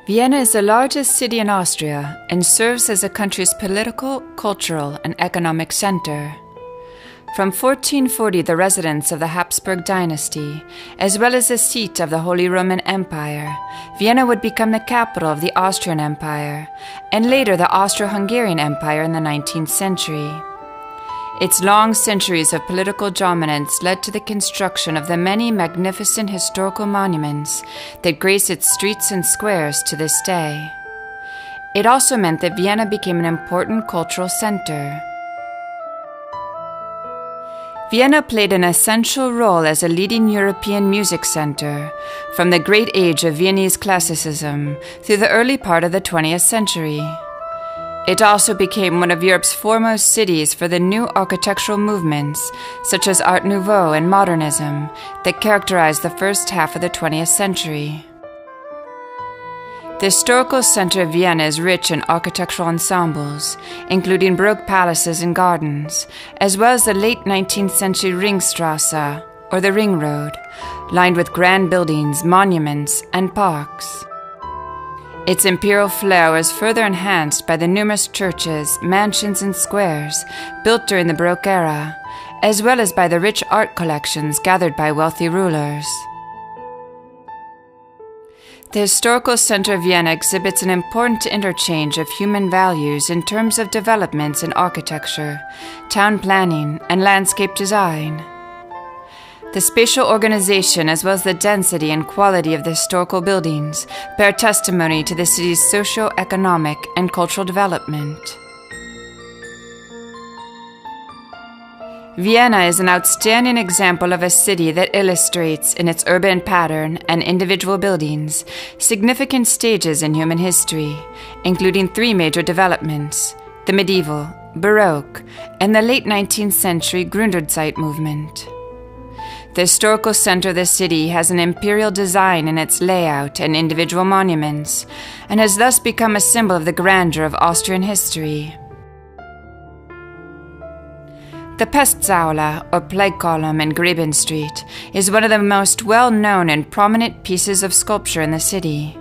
Vienna is the largest city in Austria and serves as the country's political, cultural, and economic center. From 1440, the residence of the Habsburg dynasty, as well as the seat of the Holy Roman Empire, Vienna would become the capital of the Austrian Empire, and later the Austro-Hungarian Empire in the 19th century. Its long centuries of political dominance led to the construction of the many magnificent historical monuments that grace its streets and squares to this day. It also meant that Vienna became an important cultural center. Vienna played an essential role as a leading European music center, from the great age of Viennese classicism through the early part of the 20th century. It also became one of Europe's foremost cities for the new architectural movements, such as Art Nouveau and Modernism, that characterized the first half of the 20th century. The historical center of Vienna is rich in architectural ensembles, including Baroque palaces and gardens, as well as the late 19th century Ringstrasse, or the Ring Road, lined with grand buildings, monuments, and parks. Its imperial flair was further enhanced by the numerous churches, mansions, and squares built during the Baroque era, as well as by the rich art collections gathered by wealthy rulers. The historical center of Vienna exhibits an important interchange of human values in terms of developments in architecture, town planning, and landscape design. The spatial organization, as well as the density and quality of the historical buildings, bear testimony to the city's socio-economic and cultural development. Vienna is an outstanding example of a city that illustrates, in its urban pattern and individual buildings, significant stages in human history, including three major developments: the medieval, Baroque, and the late 19th century Gründerzeit movement. The historical center of the city has an imperial design in its layout and individual monuments, and has thus become a symbol of the grandeur of Austrian history. The Pestsaula, or plague column in Graben Street, is one of the most well-known and prominent pieces of sculpture in the city.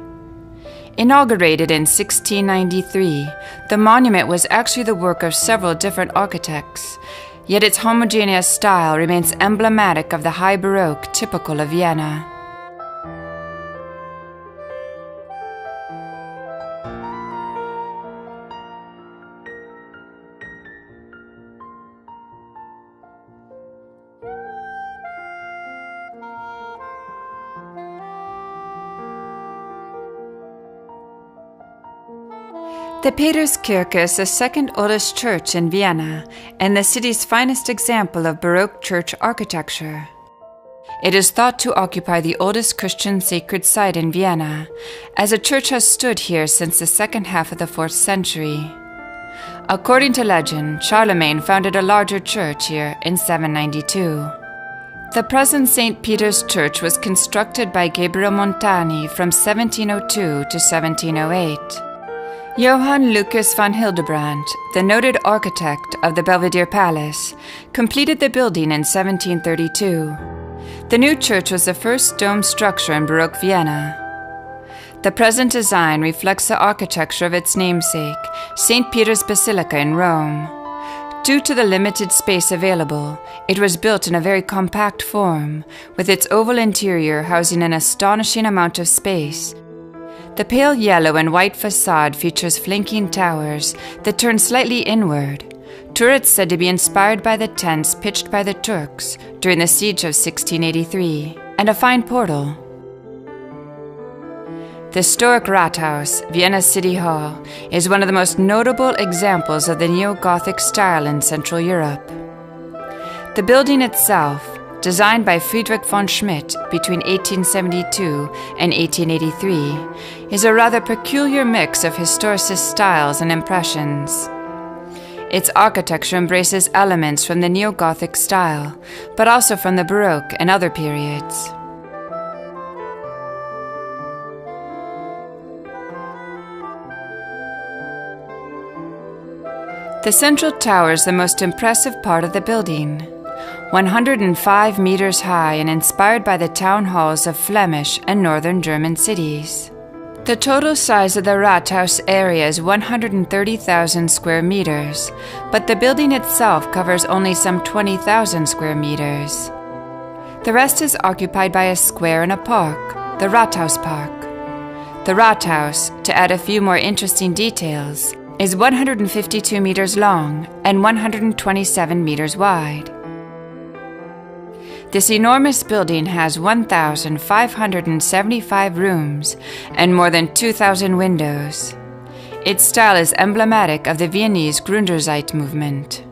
Inaugurated in 1693, the monument was actually the work of several different architects, yet its homogeneous style remains emblematic of the high Baroque typical of Vienna. The Peterskirche is the second oldest church in Vienna and the city's finest example of Baroque church architecture. It is thought to occupy the oldest Christian sacred site in Vienna, as a church has stood here since the second half of the 4th century. According to legend, Charlemagne founded a larger church here in 792. The present St. Peter's Church was constructed by Gabriel Montani from 1702 to 1708. Johann Lucas van Hildebrand, the noted architect of the Belvedere Palace, completed the building in 1732. The new church was the first dome structure in Baroque Vienna. The present design reflects the architecture of its namesake, St. Peter's Basilica in Rome. Due to the limited space available, it was built in a very compact form, with its oval interior housing an astonishing amount of space. The pale yellow and white facade features flanking towers that turn slightly inward, turrets said to be inspired by the tents pitched by the Turks during the siege of 1683, and a fine portal. The historic Rathaus, Vienna City Hall, is one of the most notable examples of the neo-Gothic style in Central Europe. The building itself, designed by Friedrich von Schmidt between 1872 and 1883, is a rather peculiar mix of historicist styles and impressions. Its architecture embraces elements from the neo-Gothic style, but also from the Baroque and other periods. The central tower is the most impressive part of the building. 105 meters high and inspired by the town halls of Flemish and northern German cities. The total size of the Rathaus area is 130,000 square meters, but the building itself covers only some 20,000 square meters. The rest is occupied by a square and a park, the Rathauspark. The Rathaus, to add a few more interesting details, is 152 meters long and 127 meters wide. This enormous building has 1,575 rooms and more than 2,000 windows. Its style is emblematic of the Viennese Gründerzeit movement.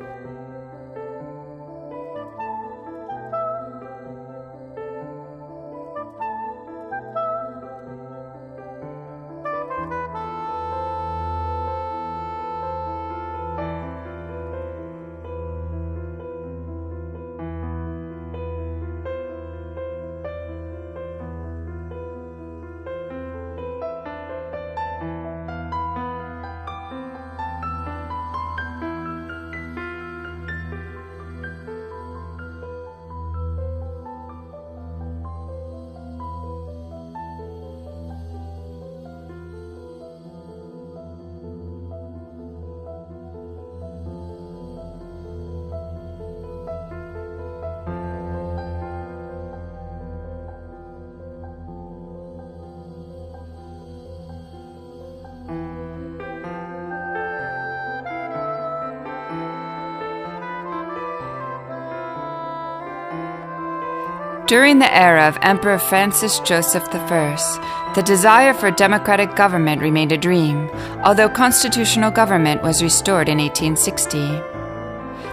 During the era of Emperor Francis Joseph I, the desire for democratic government remained a dream, although constitutional government was restored in 1860.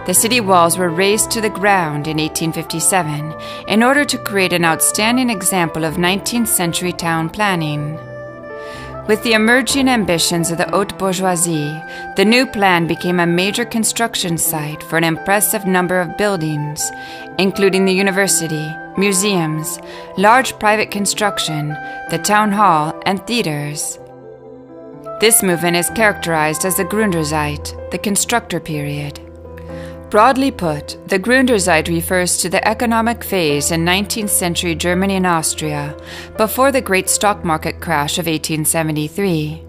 The city walls were razed to the ground in 1857 in order to create an outstanding example of 19th century town planning. With the emerging ambitions of the haute bourgeoisie, the new plan became a major construction site for an impressive number of buildings, including the university, museums, large private construction, the town hall, and theaters. This movement is characterized as the Gründerzeit, the constructor period. Broadly put, the Gründerzeit refers to the economic phase in 19th century Germany and Austria, before the great stock market crash of 1873.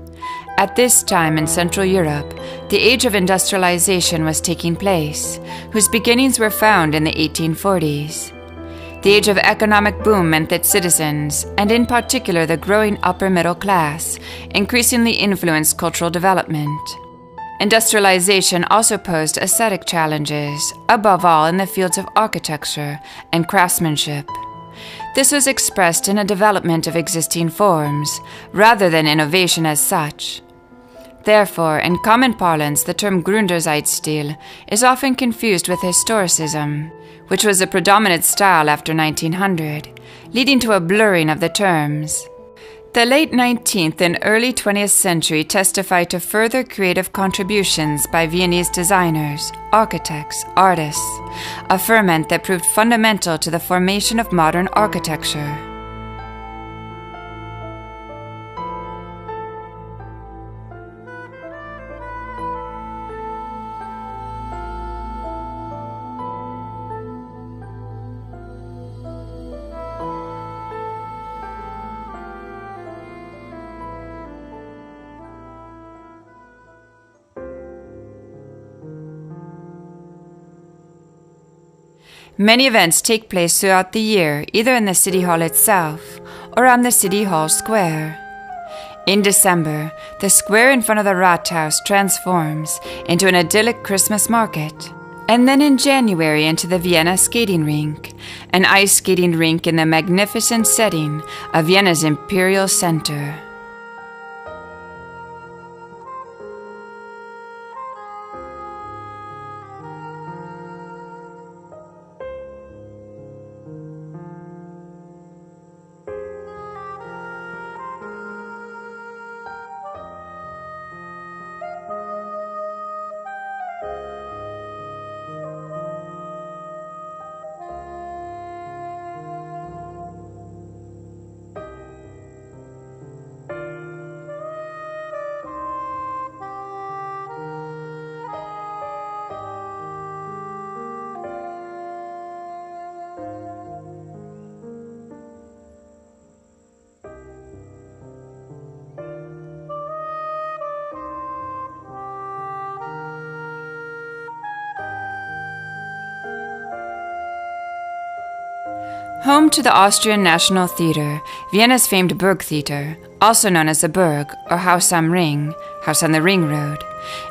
At this time in Central Europe, the age of industrialization was taking place, whose beginnings were found in the 1840s. The age of economic boom meant that citizens, and in particular the growing upper middle class, increasingly influenced cultural development. Industrialization also posed aesthetic challenges, above all in the fields of architecture and craftsmanship. This was expressed in a development of existing forms, rather than innovation as such. Therefore, in common parlance, the term Gründerzeitstil is often confused with historicism, which was the predominant style after 1900, leading to a blurring of the terms. The late 19th and early 20th century testify to further creative contributions by Viennese designers, architects, artists, a ferment that proved fundamental to the formation of modern architecture. Many events take place throughout the year, either in the City Hall itself or on the City Hall Square. In December, the square in front of the Rathaus transforms into an idyllic Christmas market, and then in January into the Vienna skating rink, an ice skating rink in the magnificent setting of Vienna's Imperial Center. Home to the Austrian National Theatre, Vienna's famed Burgtheater, also known as the Burg or House am Ring, House on the Ring Road,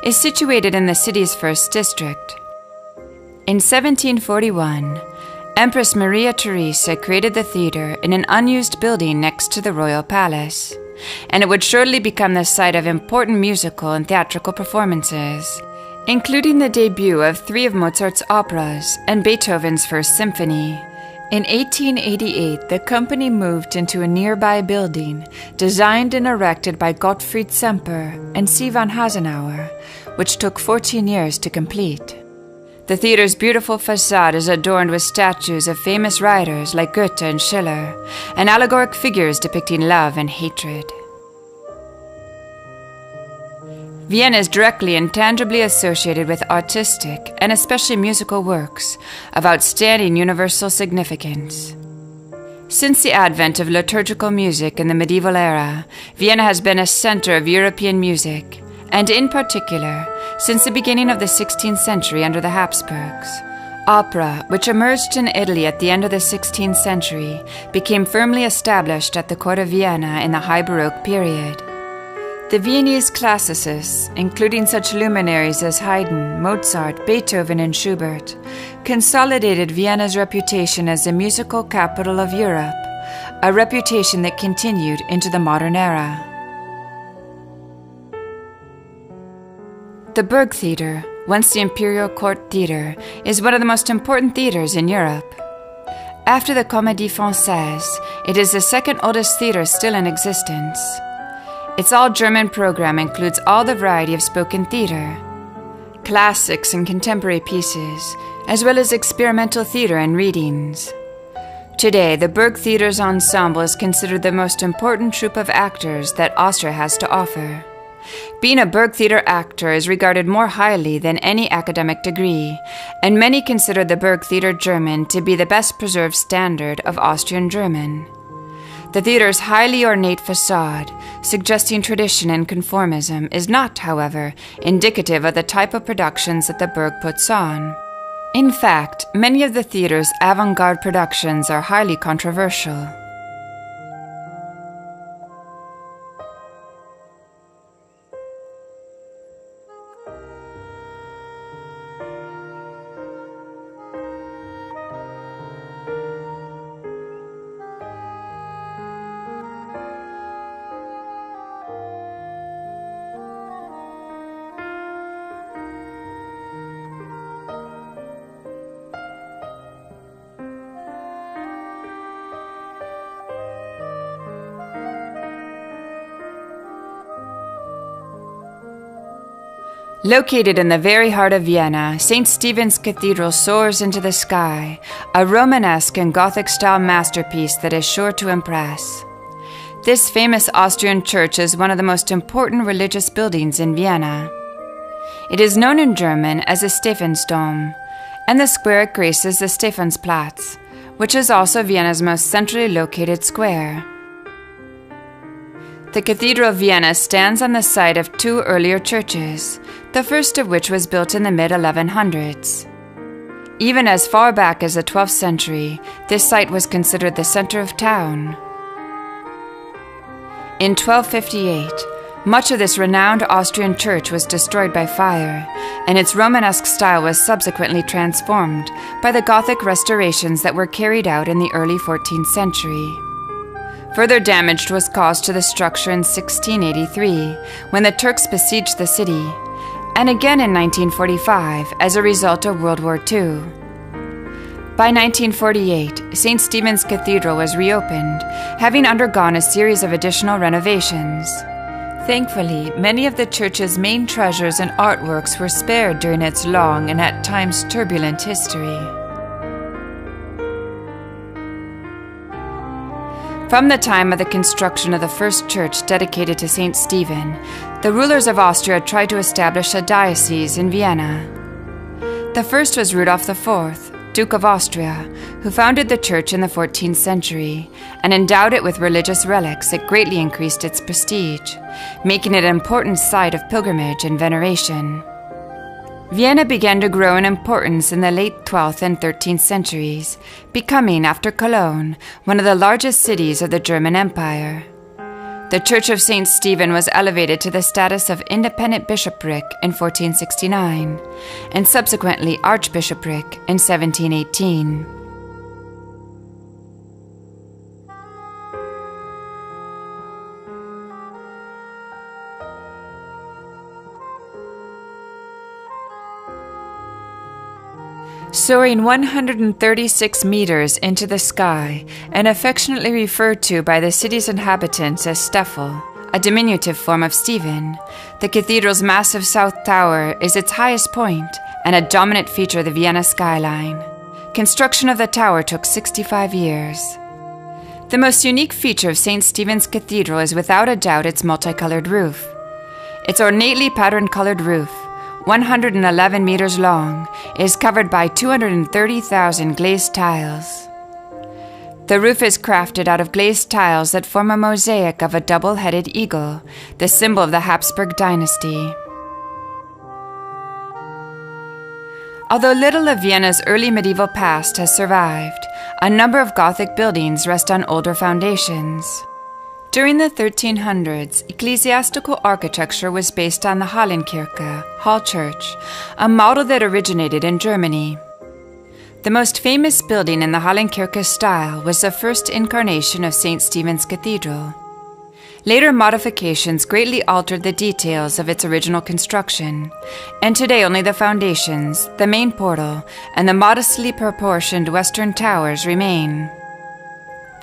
is situated in the city's first district. In 1741, Empress Maria Theresa created the theatre in an unused building next to the royal palace, and it would shortly become the site of important musical and theatrical performances, including the debut of 3 of Mozart's operas and Beethoven's First Symphony. In 1888, the company moved into a nearby building designed and erected by Gottfried Semper and C. von Hasenauer, which took 14 years to complete. The theater's beautiful facade is adorned with statues of famous writers like Goethe and Schiller, and allegoric figures depicting love and hatred. Vienna is directly and tangibly associated with artistic, and especially musical works, of outstanding universal significance. Since the advent of liturgical music in the medieval era, Vienna has been a center of European music, and in particular, since the beginning of the 16th century under the Habsburgs. Opera, which emerged in Italy at the end of the 16th century, became firmly established at the court of Vienna in the High Baroque period. The Viennese classicists, including such luminaries as Haydn, Mozart, Beethoven, and Schubert, consolidated Vienna's reputation as the musical capital of Europe, a reputation that continued into the modern era. The Burgtheater, once the Imperial Court Theatre, is one of the most important theatres in Europe. After the Comédie Française, it is the second oldest theatre still in existence. Its all-German program includes all the variety of spoken theater, classics and contemporary pieces, as well as experimental theater and readings. Today, the Burgtheater's ensemble is considered the most important troupe of actors that Austria has to offer. Being a Burgtheater actor is regarded more highly than any academic degree, and many consider the Burgtheater German to be the best preserved standard of Austrian German. The theater's highly ornate facade, suggesting tradition and conformism, is not, however, indicative of the type of productions that the Burg puts on. In fact, many of the theater's avant-garde productions are highly controversial. Located in the very heart of Vienna, St. Stephen's Cathedral soars into the sky, a Romanesque and Gothic-style masterpiece that is sure to impress. This famous Austrian church is one of the most important religious buildings in Vienna. It is known in German as the Stephansdom, and the square it graces the Stephansplatz, which is also Vienna's most centrally located square. The Cathedral of Vienna stands on the site of 2 earlier churches, the first of which was built in the mid-1100s. Even as far back as the 12th century, this site was considered the center of town. In 1258, much of this renowned Austrian church was destroyed by fire, and its Romanesque style was subsequently transformed by the Gothic restorations that were carried out in the early 14th century. Further damage was caused to the structure in 1683, when the Turks besieged the city, and again in 1945 as a result of World War II. By 1948, St. Stephen's Cathedral was reopened, having undergone a series of additional renovations. Thankfully, many of the church's main treasures and artworks were spared during its long and at times turbulent history. From the time of the construction of the first church dedicated to St. Stephen, the rulers of Austria tried to establish a diocese in Vienna. The first was Rudolf IV, Duke of Austria, who founded the church in the 14th century and endowed it with religious relics that greatly increased its prestige, making it an important site of pilgrimage and veneration. Vienna began to grow in importance in the late 12th and 13th centuries, becoming, after Cologne, one of the largest cities of the German Empire. The Church of St. Stephen was elevated to the status of independent bishopric in 1469, and subsequently archbishopric in 1718. Soaring 136 meters into the sky, and affectionately referred to by the city's inhabitants as Steffel, a diminutive form of Stephen, the cathedral's massive south tower is its highest point and a dominant feature of the Vienna skyline. Construction of the tower took 65 years. The most unique feature of St. Stephen's Cathedral is without a doubt its multicolored roof. Its ornately pattern-colored roof, 111 meters long, is covered by 230,000 glazed tiles. The roof is crafted out of glazed tiles that form a mosaic of a double-headed eagle, the symbol of the Habsburg dynasty. Although little of Vienna's early medieval past has survived, a number of Gothic buildings rest on older foundations. During the 1300s, ecclesiastical architecture was based on the Hallenkirche, Hall Church, a model that originated in Germany. The most famous building in the Hallenkirche style was the first incarnation of St. Stephen's Cathedral. Later modifications greatly altered the details of its original construction, and today only the foundations, the main portal, and the modestly proportioned western towers remain.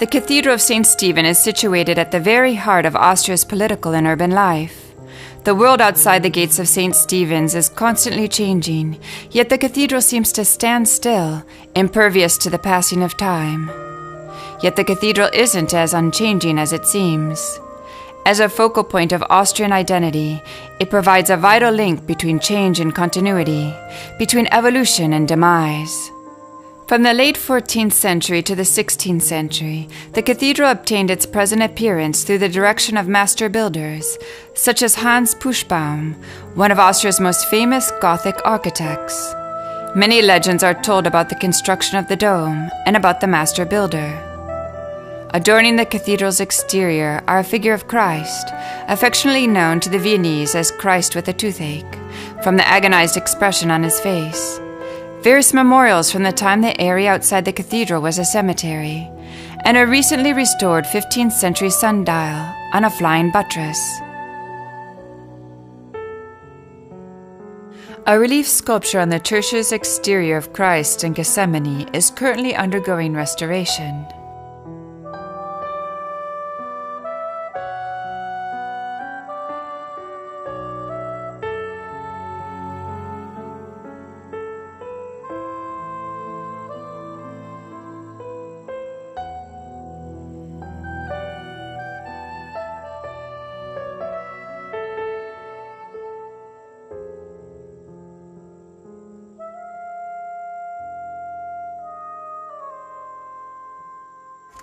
The Cathedral of St. Stephen is situated at the very heart of Austria's political and urban life. The world outside the gates of St. Stephen's is constantly changing, yet the cathedral seems to stand still, impervious to the passing of time. Yet the cathedral isn't as unchanging as it seems. As a focal point of Austrian identity, it provides a vital link between change and continuity, between evolution and demise. From the late 14th century to the 16th century, the cathedral obtained its present appearance through the direction of master builders, such as Hans Puschbaum, one of Austria's most famous Gothic architects. Many legends are told about the construction of the dome and about the master builder. Adorning the cathedral's exterior are a figure of Christ, affectionately known to the Viennese as Christ with a toothache, from the agonized expression on his face. Various memorials from the time the area outside the cathedral was a cemetery, and a recently restored 15th century sundial on a flying buttress. A relief sculpture on the church's exterior of Christ in Gethsemane is currently undergoing restoration.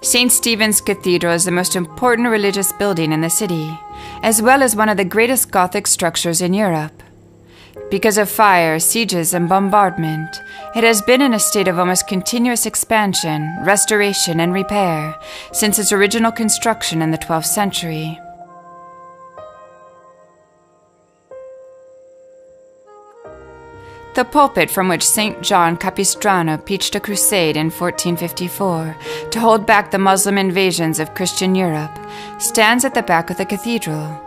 St. Stephen's Cathedral is the most important religious building in the city, as well as one of the greatest Gothic structures in Europe. Because of fire, sieges, and bombardment, it has been in a state of almost continuous expansion, restoration, and repair since its original construction in the 12th century. The pulpit from which St. John Capistrano preached a crusade in 1454 to hold back the Muslim invasions of Christian Europe stands at the back of the cathedral.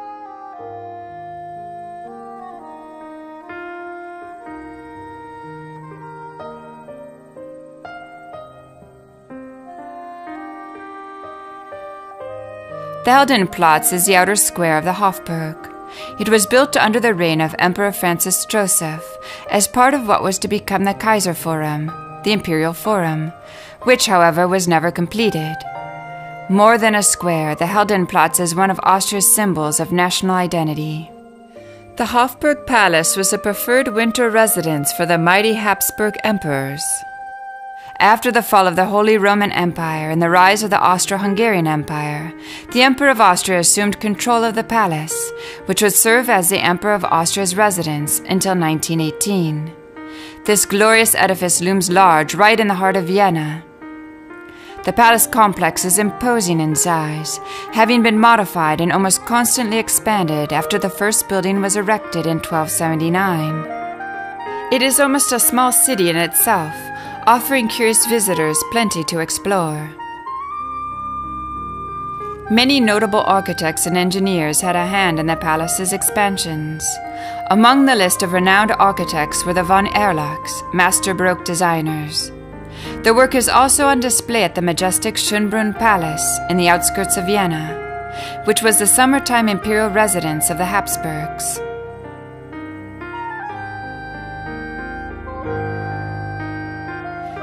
The Heldenplatz is the outer square of the Hofburg. It was built under the reign of Emperor Francis Joseph as part of what was to become the Kaiserforum, the Imperial Forum, which, however, was never completed. More than a square, the Heldenplatz is one of Austria's symbols of national identity. The Hofburg Palace was a preferred winter residence for the mighty Habsburg emperors. After the fall of the Holy Roman Empire and the rise of the Austro-Hungarian Empire, the Emperor of Austria assumed control of the palace, which would serve as the Emperor of Austria's residence until 1918. This glorious edifice looms large right in the heart of Vienna. The palace complex is imposing in size, having been modified and almost constantly expanded after the first building was erected in 1279. It is almost a small city in itself, offering curious visitors plenty to explore. Many notable architects and engineers had a hand in the palace's expansions. Among the list of renowned architects were the von Erlachs, master Baroque designers. Their work is also on display at the majestic Schönbrunn Palace in the outskirts of Vienna, which was the summertime imperial residence of the Habsburgs.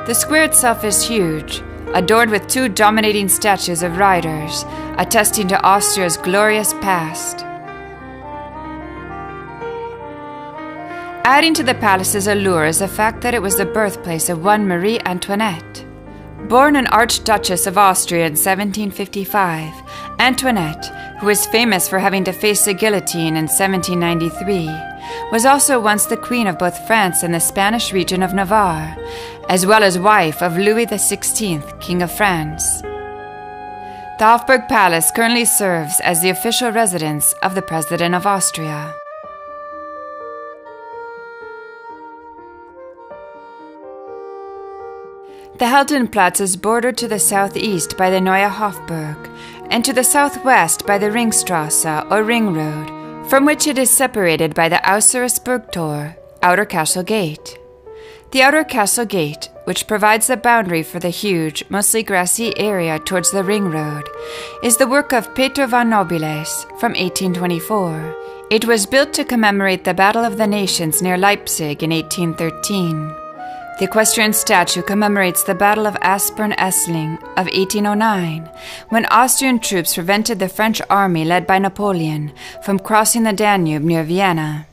The square itself is huge, adorned with two dominating statues of riders, attesting to Austria's glorious past. Adding to the palace's allure is the fact that it was the birthplace of one Marie Antoinette. Born an Archduchess of Austria in 1755, Antoinette, who is famous for having to face the guillotine in 1793, was also once the queen of both France and the Spanish region of Navarre, as well as wife of Louis XVI, King of France. The Hofburg Palace currently serves as the official residence of the President of Austria. The Heldenplatz is bordered to the southeast by the Neue Hofburg and to the southwest by the Ringstrasse or Ring Road, from which it is separated by the Ausserisburg Tor, Outer Castle Gate. The Outer Castle Gate, which provides the boundary for the huge, mostly grassy area towards the Ring Road, is the work of Peter von Nobiles from 1824. It was built to commemorate the Battle of the Nations near Leipzig in 1813. The equestrian statue commemorates the Battle of Aspern-Essling of 1809, when Austrian troops prevented the French army led by Napoleon from crossing the Danube near Vienna.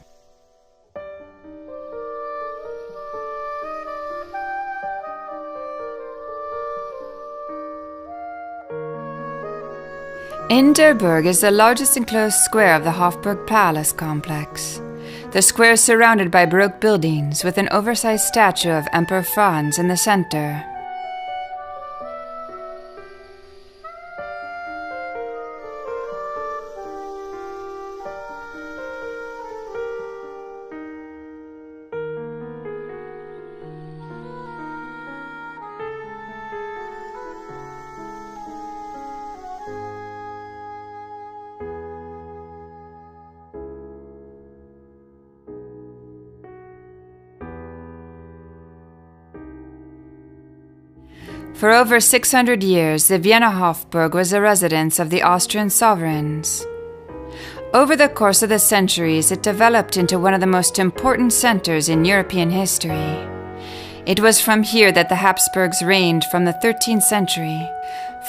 In der Burg is the largest enclosed square of the Hofburg Palace complex. The square is surrounded by Baroque buildings with an oversized statue of Emperor Franz in the center. For over 600 years, the Vienna Hofburg was the residence of the Austrian sovereigns. Over the course of the centuries, it developed into one of the most important centers in European history. It was from here that the Habsburgs reigned from the 13th century,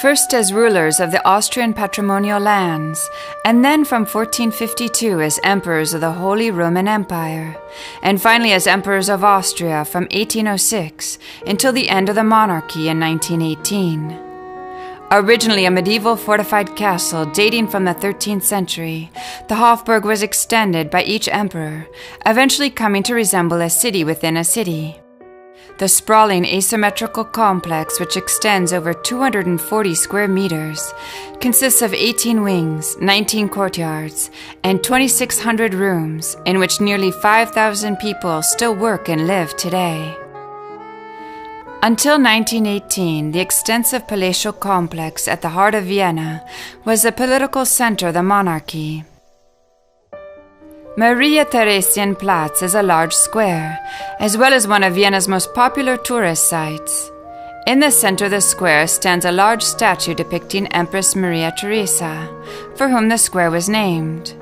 first as rulers of the Austrian patrimonial lands, and then from 1452 as emperors of the Holy Roman Empire, and finally as emperors of Austria from 1806 until the end of the monarchy in 1918. Originally a medieval fortified castle dating from the 13th century, the Hofburg was extended by each emperor, eventually coming to resemble a city within a city. The sprawling asymmetrical complex, which extends over 240 square meters, consists of 18 wings, 19 courtyards, and 2,600 rooms, in which nearly 5,000 people still work and live today. Until 1918, the extensive palatial complex at the heart of Vienna was the political center of the monarchy. Maria Theresienplatz is a large square, as well as one of Vienna's most popular tourist sites. In the center of the square stands a large statue depicting Empress Maria Theresa, for whom the square was named.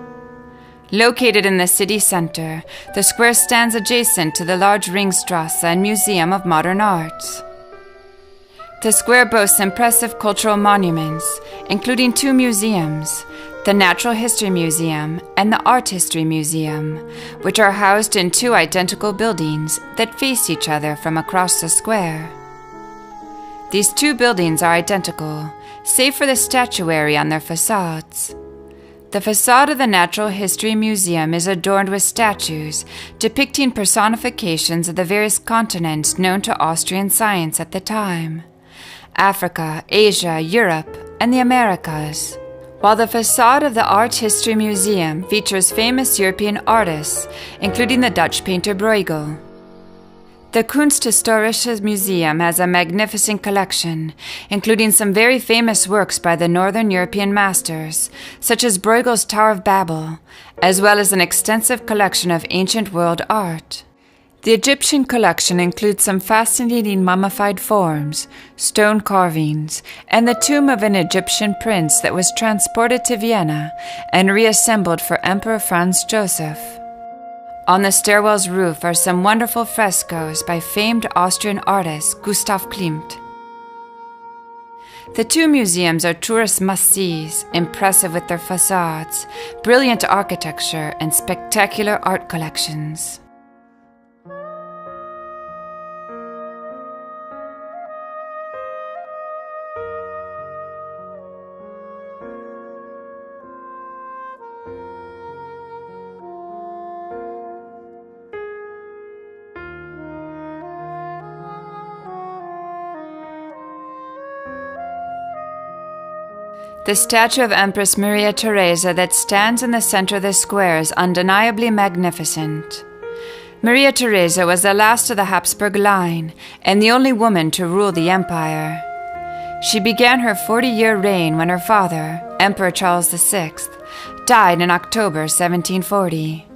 Located in the city center, the square stands adjacent to the large Ringstrasse and Museum of Modern Arts. The square boasts impressive cultural monuments, including two museums, the Natural History Museum and the Art History Museum, which are housed in two identical buildings that face each other from across the square. These two buildings are identical, save for the statuary on their facades. The facade of the Natural History Museum is adorned with statues depicting personifications of the various continents known to Austrian science at the time: Africa, Asia, Europe, and the Americas, while the facade of the Art History Museum features famous European artists, including the Dutch painter Bruegel. The Kunsthistorisches Museum has a magnificent collection, including some very famous works by the Northern European masters, such as Bruegel's Tower of Babel, as well as an extensive collection of ancient world art. The Egyptian collection includes some fascinating mummified forms, stone carvings, and the tomb of an Egyptian prince that was transported to Vienna and reassembled for Emperor Franz Joseph. On the stairwell's roof are some wonderful frescoes by famed Austrian artist Gustav Klimt. The two museums are tourist must-sees, impressive with their facades, brilliant architecture, and spectacular art collections. The statue of Empress Maria Theresa that stands in the center of the square is undeniably magnificent. Maria Theresa was the last of the Habsburg line and the only woman to rule the empire. She began her 40-year reign when her father, Emperor Charles VI, died in October 1740.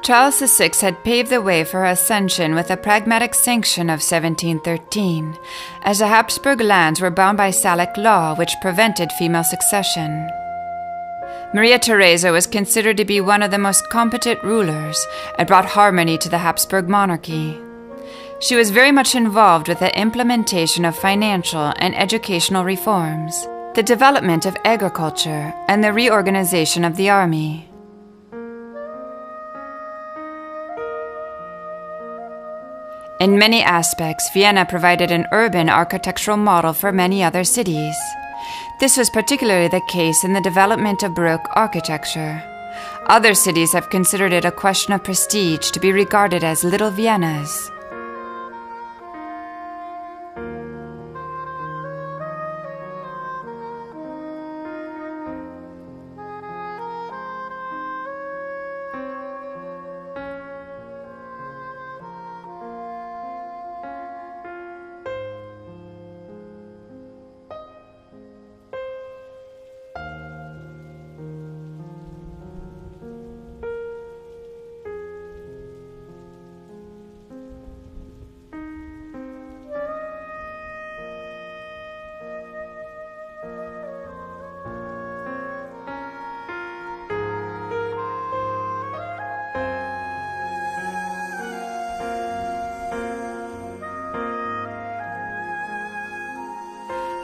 Charles VI had paved the way for her ascension with a pragmatic sanction of 1713, as the Habsburg lands were bound by Salic law, which prevented female succession. Maria Theresa was considered to be one of the most competent rulers and brought harmony to the Habsburg monarchy. She was very much involved with the implementation of financial and educational reforms, the development of agriculture, and the reorganization of the army. In many aspects, Vienna provided an urban architectural model for many other cities. This was particularly the case in the development of Baroque architecture. Other cities have considered it a question of prestige to be regarded as Little Viennas.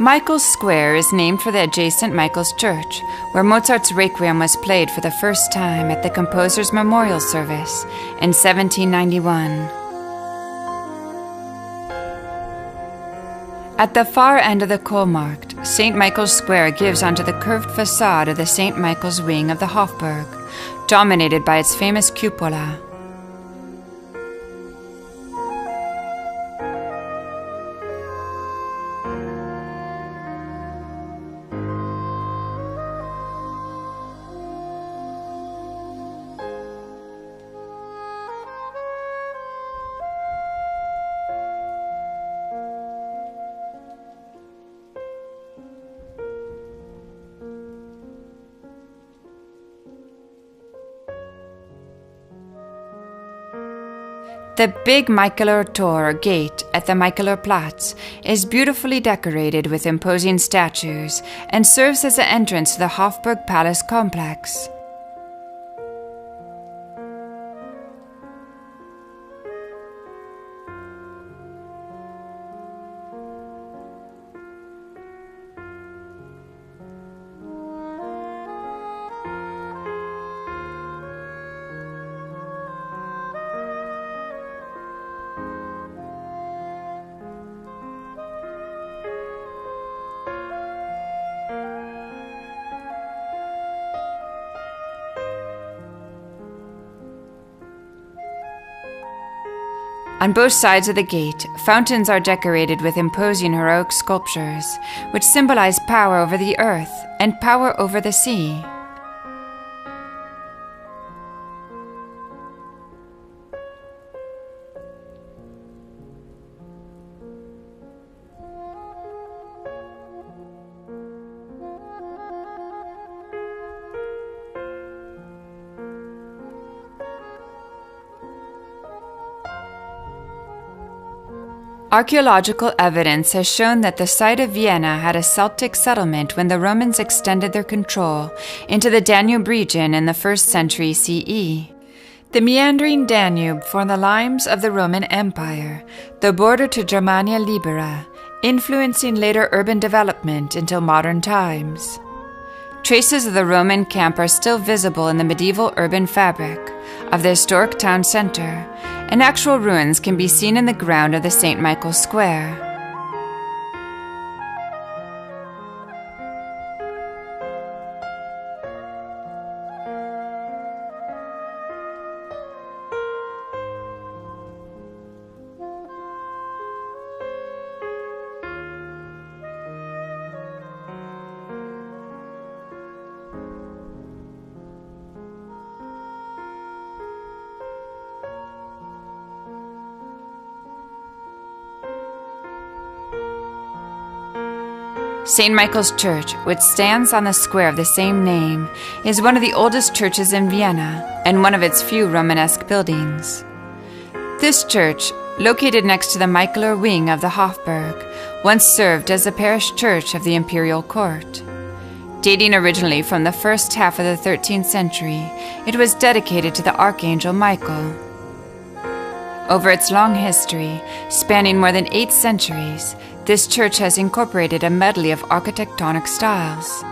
Michael's Square is named for the adjacent Michael's Church, where Mozart's Requiem was played for the first time at the composer's memorial service in 1791. At the far end of the Kohlmarkt, St. Michael's Square gives onto the curved facade of the St. Michael's wing of the Hofburg, dominated by its famous cupola. The big Michaeler Tor, or gate, at the Michaeler Platz is beautifully decorated with imposing statues and serves as the entrance to the Hofburg Palace complex. On both sides of the gate, fountains are decorated with imposing heroic sculptures, which symbolize power over the earth and power over the sea. Archaeological evidence has shown that the site of Vienna had a Celtic settlement when the Romans extended their control into the Danube region in the 1st century CE. The meandering Danube formed the limes of the Roman Empire, the border to Germania Libera, influencing later urban development until modern times. Traces of the Roman camp are still visible in the medieval urban fabric of the historic town center, and actual ruins can be seen in the ground of the St. Michael's Square. St. Michael's Church, which stands on the square of the same name, is one of the oldest churches in Vienna and one of its few Romanesque buildings. This church, located next to the Michaeler wing of the Hofburg, once served as the parish church of the Imperial court. Dating originally from the first half of the 13th century, it was dedicated to the Archangel Michael. Over its long history, spanning more than 8 centuries, this church has incorporated a medley of architectonic styles.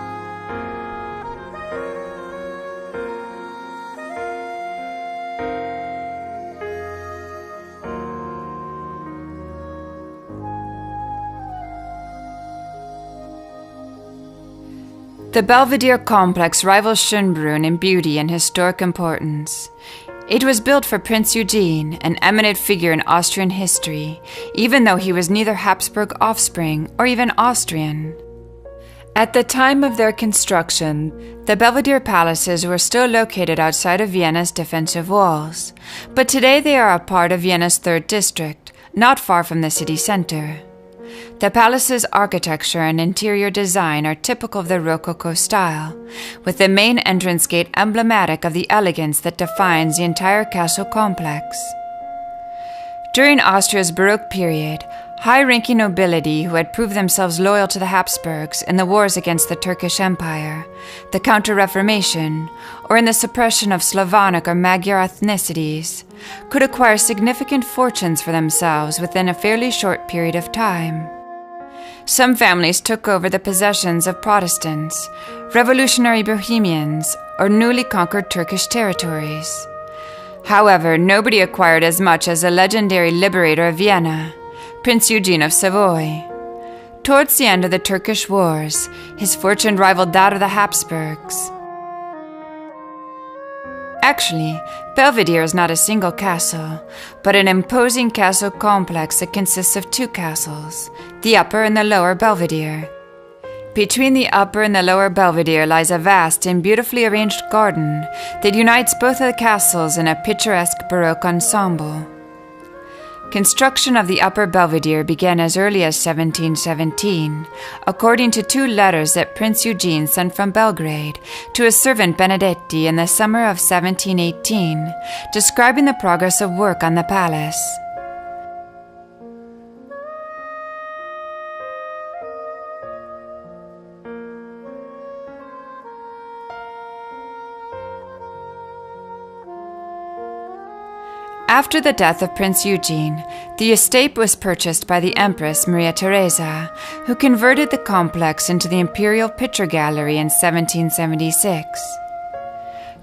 The Belvedere complex rivals Schönbrunn in beauty and historic importance. It was built for Prince Eugene, an eminent figure in Austrian history, even though he was neither Habsburg offspring or even Austrian. At the time of their construction, the Belvedere palaces were still located outside of Vienna's defensive walls, but today they are a part of Vienna's 3rd district, not far from the city center. The palace's architecture and interior design are typical of the Rococo style, with the main entrance gate emblematic of the elegance that defines the entire castle complex. During Austria's Baroque period, high-ranking nobility who had proved themselves loyal to the Habsburgs in the wars against the Turkish Empire, the Counter-Reformation, or in the suppression of Slavonic or Magyar ethnicities, could acquire significant fortunes for themselves within a fairly short period of time. Some families took over the possessions of Protestants, revolutionary Bohemians, or newly conquered Turkish territories. However, nobody acquired as much as the legendary liberator of Vienna, Prince Eugene of Savoy. Towards the end of the Turkish wars, his fortune rivaled that of the Habsburgs. Actually, Belvedere is not a single castle, but an imposing castle complex that consists of 2 castles, the Upper and the Lower Belvedere. Between the Upper and the Lower Belvedere lies a vast and beautifully arranged garden that unites both of the castles in a picturesque Baroque ensemble. Construction of the Upper Belvedere began as early as 1717, according to 2 letters that Prince Eugene sent from Belgrade to his servant Benedetti in the summer of 1718, describing the progress of work on the palace. After the death of Prince Eugene, the estate was purchased by the Empress Maria Theresa, who converted the complex into the Imperial Picture Gallery in 1776.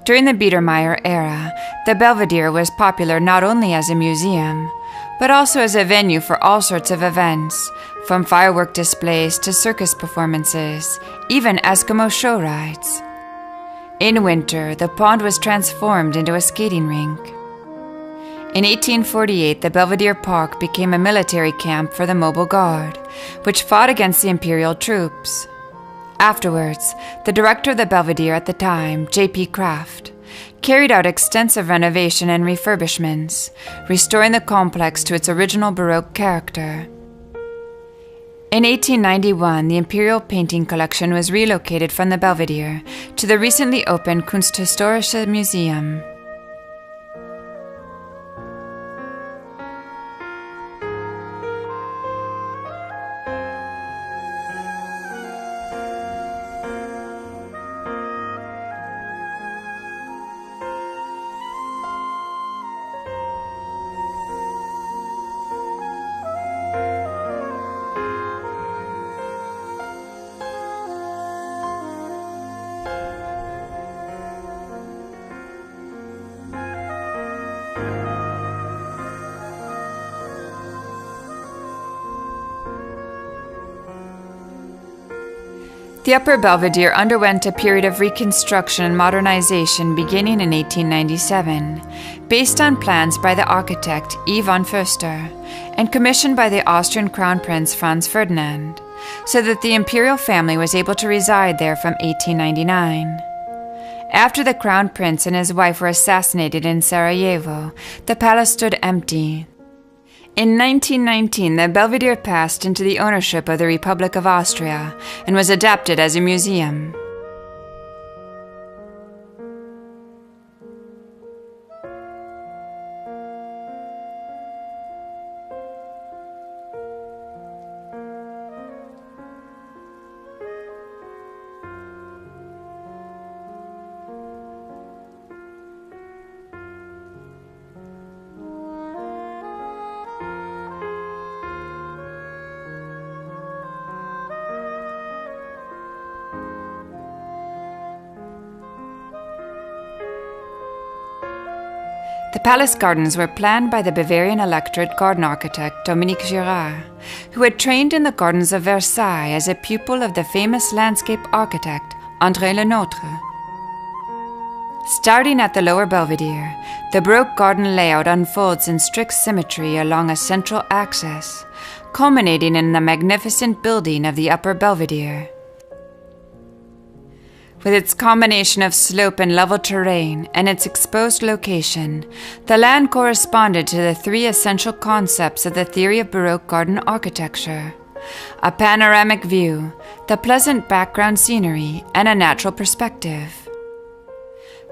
During the Biedermeier era, the Belvedere was popular not only as a museum, but also as a venue for all sorts of events, from firework displays to circus performances, even Eskimo show rides. In winter, the pond was transformed into a skating rink. In 1848, the Belvedere Park became a military camp for the Mobile Guard, which fought against the Imperial troops. Afterwards, the director of the Belvedere at the time, J.P. Kraft, carried out extensive renovation and refurbishments, restoring the complex to its original Baroque character. In 1891, the Imperial painting collection was relocated from the Belvedere to the recently opened Kunsthistorische Museum. The Upper Belvedere underwent a period of reconstruction and modernization beginning in 1897, based on plans by the architect E. von Förster and commissioned by the Austrian Crown Prince Franz Ferdinand, so that the imperial family was able to reside there from 1899. After the Crown Prince and his wife were assassinated in Sarajevo, the palace stood empty. In 1919, the Belvedere passed into the ownership of the Republic of Austria and was adapted as a museum. The palace gardens were planned by the Bavarian electorate garden architect Dominique Girard, who had trained in the gardens of Versailles as a pupil of the famous landscape architect André Le Nôtre. Starting at the lower Belvedere, the Baroque garden layout unfolds in strict symmetry along a central axis, culminating in the magnificent building of the Upper Belvedere. With its combination of slope and level terrain and its exposed location, the land corresponded to the three essential concepts of the theory of Baroque garden architecture: a panoramic view, the pleasant background scenery, and a natural perspective.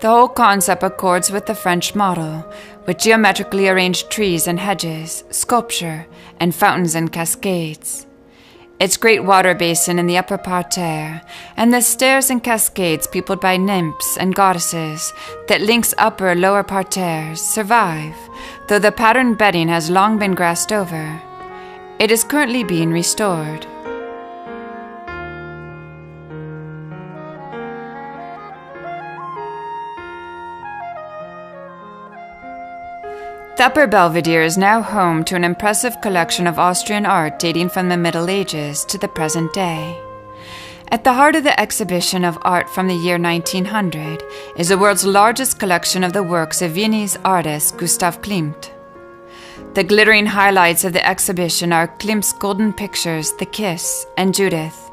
The whole concept accords with the French model, with geometrically arranged trees and hedges, sculpture, and fountains and cascades. Its great water basin in the upper parterre, and the stairs and cascades peopled by nymphs and goddesses that links upper and lower parterres survive, though the patterned bedding has long been grassed over. It is currently being restored. The Upper Belvedere is now home to an impressive collection of Austrian art dating from the Middle Ages to the present day. At the heart of the exhibition of art from the year 1900 is the world's largest collection of the works of Viennese artist Gustav Klimt. The glittering highlights of the exhibition are Klimt's golden pictures The Kiss and Judith,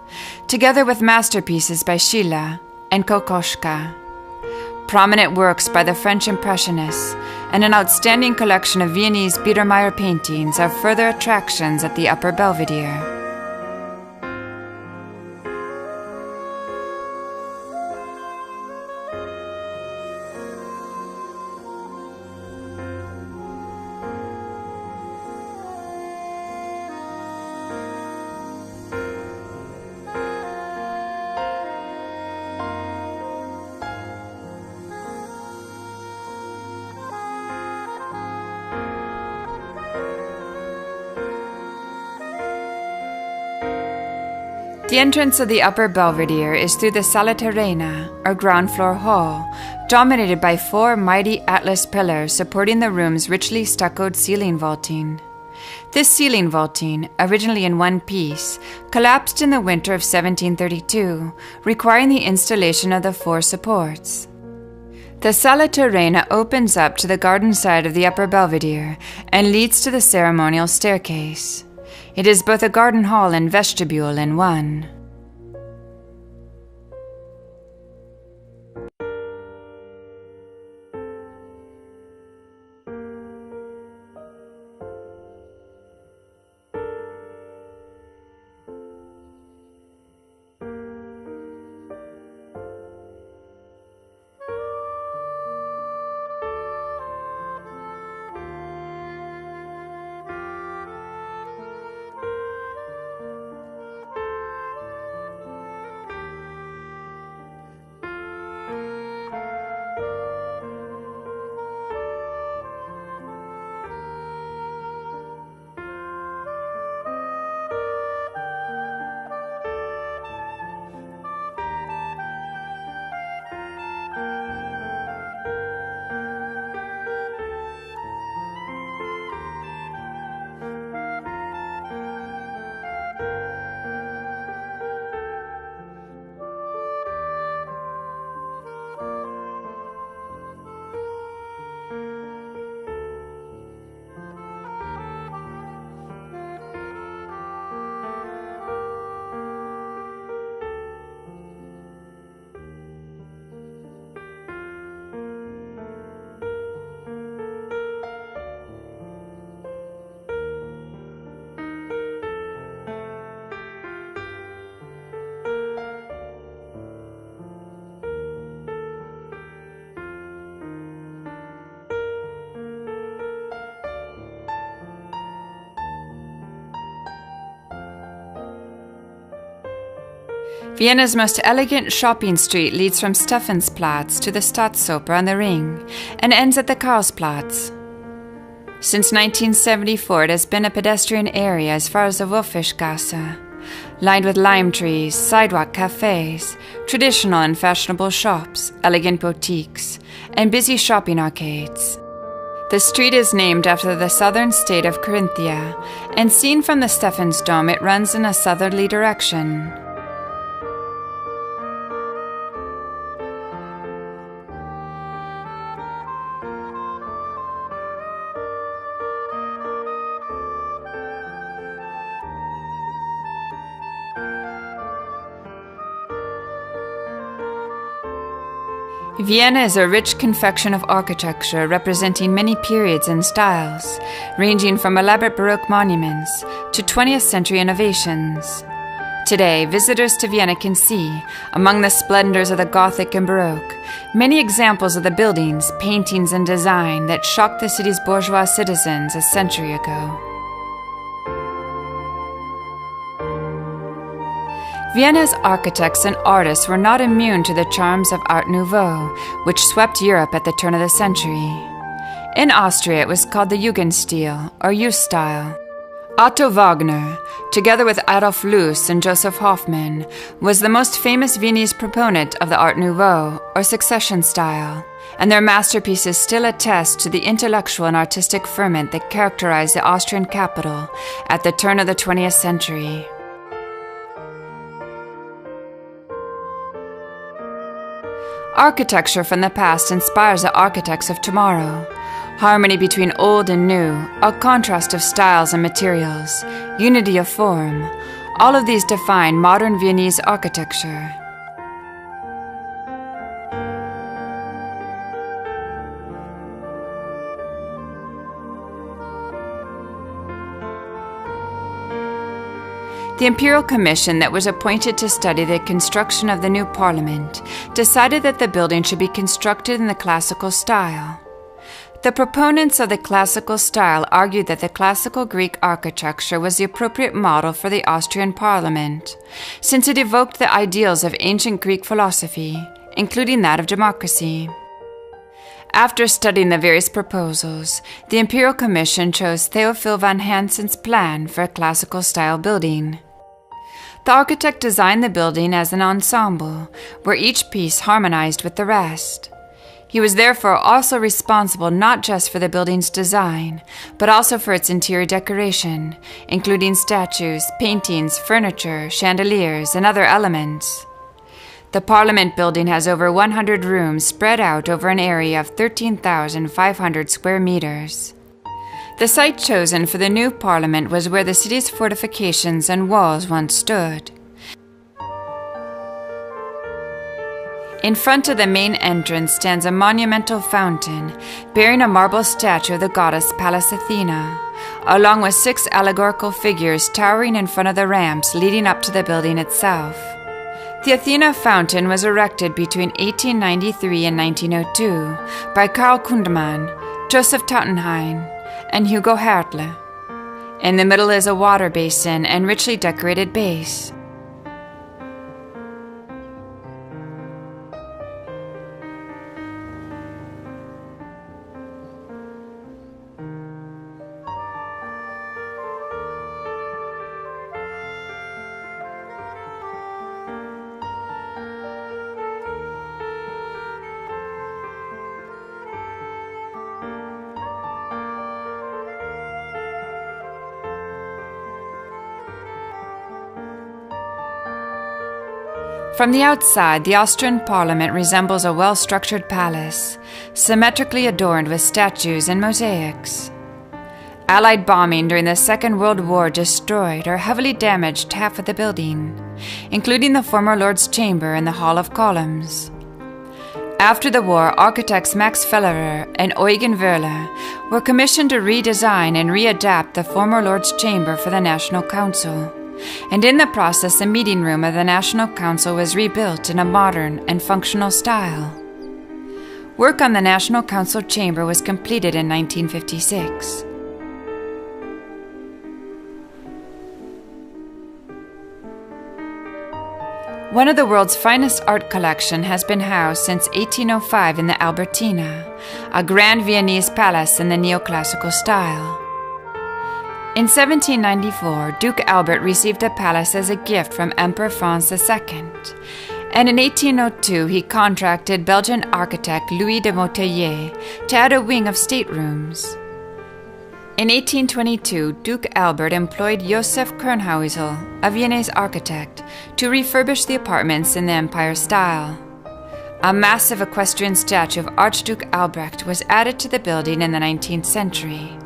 together with masterpieces by Schiele and Kokoschka, prominent works by the French Impressionists, and an outstanding collection of Viennese Biedermeier paintings are further attractions at the Upper Belvedere. The entrance of the Upper Belvedere is through the Sala Terrena, or ground floor hall, dominated by four mighty Atlas pillars supporting the room's richly stuccoed ceiling vaulting. This ceiling vaulting, originally in one piece, collapsed in the winter of 1732, requiring the installation of the four supports. The Sala Terrena opens up to the garden side of the upper belvedere and leads to the ceremonial staircase. It is both a garden hall and vestibule in one. Vienna's most elegant shopping street leads from Stephansplatz to the Staatsoper on the Ring and ends at the Karlsplatz. Since 1974, it has been a pedestrian area as far as the Wolfischgasse, lined with lime trees, sidewalk cafes, traditional and fashionable shops, elegant boutiques, and busy shopping arcades. The street is named after the southern state of Carinthia, and seen from the Stephansdom, it runs in a southerly direction. Vienna is a rich confection of architecture representing many periods and styles, ranging from elaborate Baroque monuments to 20th century innovations. Today, visitors to Vienna can see, among the splendors of the Gothic and Baroque, many examples of the buildings, paintings, and design that shocked the city's bourgeois citizens a century ago. Vienna's architects and artists were not immune to the charms of Art Nouveau, which swept Europe at the turn of the century. In Austria, it was called the Jugendstil, or youth style. Otto Wagner, together with Adolf Loos and Joseph Hoffmann, was the most famous Viennese proponent of the Art Nouveau, or succession style, and their masterpieces still attest to the intellectual and artistic ferment that characterized the Austrian capital at the turn of the 20th century. Architecture from the past inspires the architects of tomorrow. Harmony between old and new, a contrast of styles and materials, unity of form, all of these define modern Viennese architecture. The Imperial Commission that was appointed to study the construction of the new parliament decided that the building should be constructed in the classical style. The proponents of the classical style argued that the classical Greek architecture was the appropriate model for the Austrian parliament, since it evoked the ideals of ancient Greek philosophy, including that of democracy. After studying the various proposals, the Imperial Commission chose Theophil van Hansen's plan for a classical style building. The architect designed the building as an ensemble, where each piece harmonized with the rest. He was therefore also responsible not just for the building's design, but also for its interior decoration, including statues, paintings, furniture, chandeliers, and other elements. The Parliament building has over 100 rooms spread out over an area of 13,500 square meters. The site chosen for the new Parliament was where the city's fortifications and walls once stood. In front of the main entrance stands a monumental fountain bearing a marble statue of the goddess Pallas Athena, along with 6 allegorical figures towering in front of the ramps leading up to the building itself. The Athena fountain was erected between 1893 and 1902 by Karl Kundemann, Joseph Tautenhain, and Hugo Hertle. In the middle is a water basin and richly decorated base. From the outside, the Austrian Parliament resembles a well-structured palace, symmetrically adorned with statues and mosaics. Allied bombing during the Second World War destroyed or heavily damaged half of the building, including the former Lord's Chamber and the Hall of Columns. After the war, architects Max Fellerer and Eugen Wöhler were commissioned to redesign and readapt the former Lord's Chamber for the National Council. And in the process, the meeting room of the National Council was rebuilt in a modern and functional style. Work on the National Council chamber was completed in 1956. One of the world's finest art collection has been housed since 1805 in the Albertina, a grand Viennese palace in the neoclassical style. In 1794, Duke Albert received the palace as a gift from Emperor Franz II, and in 1802 he contracted Belgian architect Louis de Montelier to add a wing of staterooms. In 1822, Duke Albert employed Josef Kornhäusl, a Viennese architect, to refurbish the apartments in the Empire style. A massive equestrian statue of Archduke Albrecht was added to the building in the 19th century.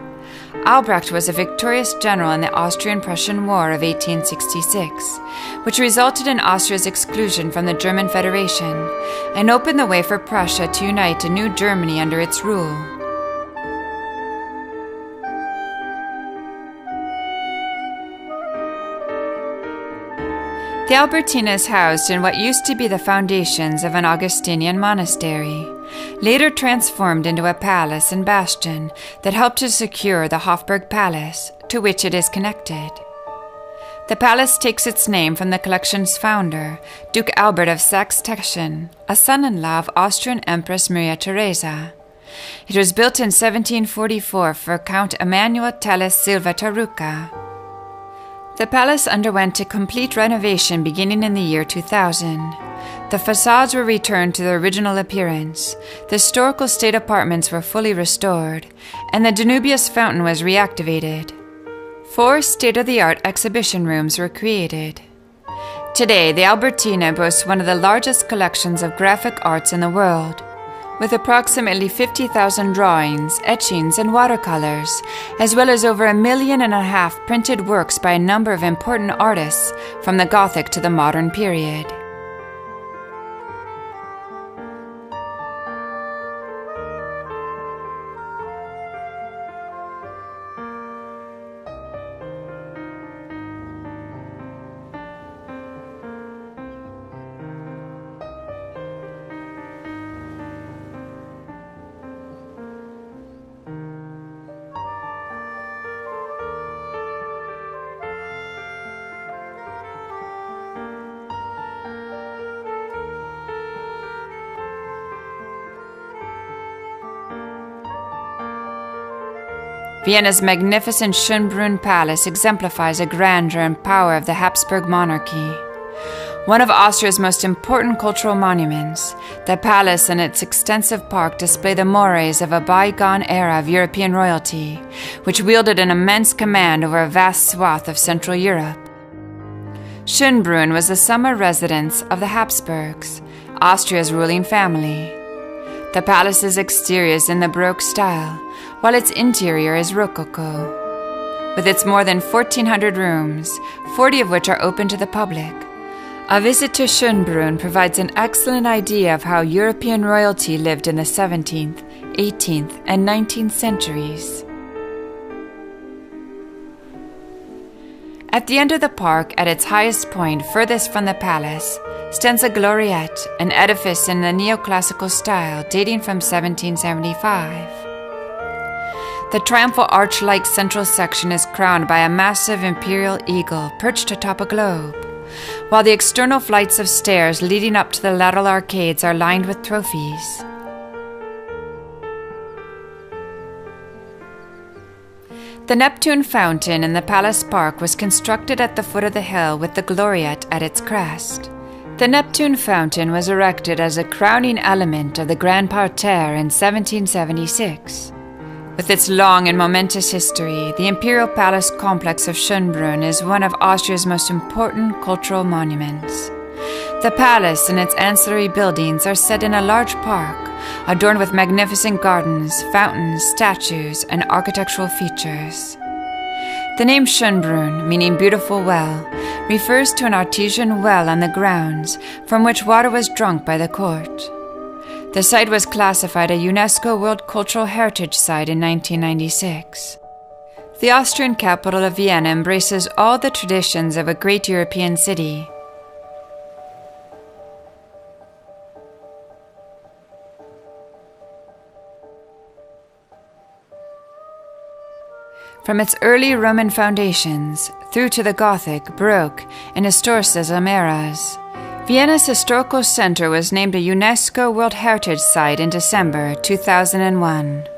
Albrecht was a victorious general in the Austrian-Prussian War of 1866, which resulted in Austria's exclusion from the German Federation and opened the way for Prussia to unite a new Germany under its rule. The Albertina is housed in what used to be the foundations of an Augustinian monastery, later transformed into a palace and bastion that helped to secure the Hofburg Palace, to which it is connected. The palace takes its name from the collection's founder, Duke Albert of Saxe-Teschen, a son-in-law of Austrian Empress Maria Theresa. It was built in 1744 for Count Emanuel Telles Silva Taruca. The palace underwent a complete renovation beginning in the year 2000. The facades were returned to their original appearance, the historical state apartments were fully restored, and the Danubius fountain was reactivated. 4 state-of-the-art exhibition rooms were created. Today, the Albertina boasts one of the largest collections of graphic arts in the world, with approximately 50,000 drawings, etchings, and watercolors, as well as over 1.5 million printed works by a number of important artists from the Gothic to the modern period. Vienna's magnificent Schönbrunn Palace exemplifies the grandeur and power of the Habsburg monarchy. One of Austria's most important cultural monuments, the palace and its extensive park display the mores of a bygone era of European royalty, which wielded an immense command over a vast swath of Central Europe. Schönbrunn was the summer residence of the Habsburgs, Austria's ruling family. The palace's exterior is in the Baroque style, while its interior is Rococo. With its more than 1,400 rooms, 40 of which are open to the public, a visit to Schönbrunn provides an excellent idea of how European royalty lived in the 17th, 18th, and 19th centuries. At the end of the park, at its highest point furthest from the palace, stands a gloriette, an edifice in the neoclassical style dating from 1775. The triumphal arch-like central section is crowned by a massive imperial eagle perched atop a globe, while the external flights of stairs leading up to the lateral arcades are lined with trophies. The Neptune Fountain in the Palace Park was constructed at the foot of the hill with the gloriette at its crest. The Neptune Fountain was erected as a crowning element of the Grand Parterre in 1776. With its long and momentous history, the Imperial Palace complex of Schönbrunn is one of Austria's most important cultural monuments. The palace and its ancillary buildings are set in a large park, adorned with magnificent gardens, fountains, statues, and architectural features. The name Schönbrunn, meaning beautiful well, refers to an artesian well on the grounds from which water was drunk by the court. The site was classified a UNESCO World Cultural Heritage Site in 1996. The Austrian capital of Vienna embraces all the traditions of a great European city. From its early Roman foundations through to the Gothic, Baroque, and Historicism eras, Vienna's historical center was named a UNESCO World Heritage Site in December 2001.